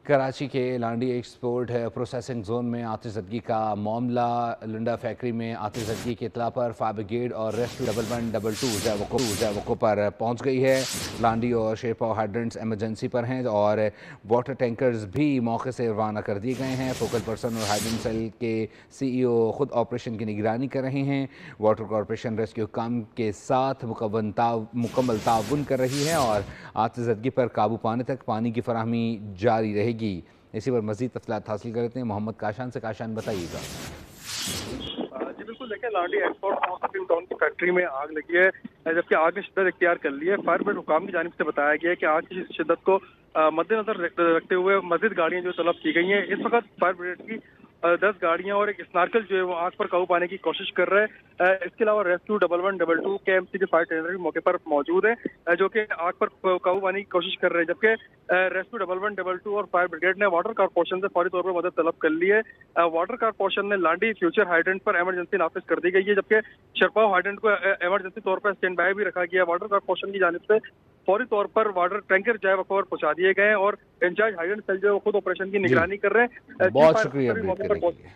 कराची के लांडी export processing zone में आतिशज़दगी का मामला। लंडा फैक्ट्री में आतिशज़दगी की इतला पर फायर ब्रिगेड और रेस्क्यू 1112 जैवको पर पहुंच गई है। लांडी और शेरपाव हाइड्रेंट्स एमरजेंसी पर हैं और वाटर टैंकर्स भी मौके से रवाना कर दिए गए हैं। फोकल पर्सन और हाइड्रेंट सेल के CEO खुद ऑपरेशन की निगरानी कर रहे हैं। वाटर कॉरपोरेशन रेस्क्यू काम के साथ मुकम्मल ताउन कर रही है और आतिशज़दगी पर काबू पाने तक पानी की फराहमी जारी रहेगी। इसी पर मजीद तफसीलात हासिल कर लेते हैं मोहम्मद काशान से। काशान, बताइएगा। जी बिल्कुल, देखिए लांडी एक्सपोर्ट प्रोसेसिंग टाउन की फैक्ट्री में आग लगी है, जबकि आग ने शिद्दत इख्तियार कर ली है। फायर ब्रिगेड हुकाम की जानिब से बताया गया है कि आग की शिद्दत को मद्देनजर रखते हुए मजीद गाड़ियां जो तलब की गई हैं। इस वक्त फायर ब्रिगेड की 10 गाड़ियां और एक स्नार्कल जो है वो आग पर काबू पाने की कोशिश कर रहे हैं। इसके अलावा रेस्क्यू 1112 के एमसी के फायर टेंडर भी मौके पर मौजूद है, जो कि आग पर काबू पाने की कोशिश कर रहे हैं। जबकि रेस्क्यू 1112 और फायर ब्रिगेड ने वाटर कॉर्पोरेशन से फौरी तौर पर मदद तलब कर ली है। वाटर कॉर्पोरेशन ने लांडी फ्यूचर हाइड्रेंट पर इमरजेंसी नाफिज कर दी गई है, जबकि शरपाव हाइड्रेंट को इमरजेंसी तौर पर स्टैंड बाय भी रखा गया है। वाटर कॉर्पोरेशन की जानिब से फौरी तौर पर वाटर टैंकर जय वकोवर पहुंचा दिए गए हैं और इंचार्ज हाइड्रेंट सेल जो खुद ऑपरेशन की जी, निगरानी कर रहे हैं। बहुत शुक्रिया अपडेट करने के लिए।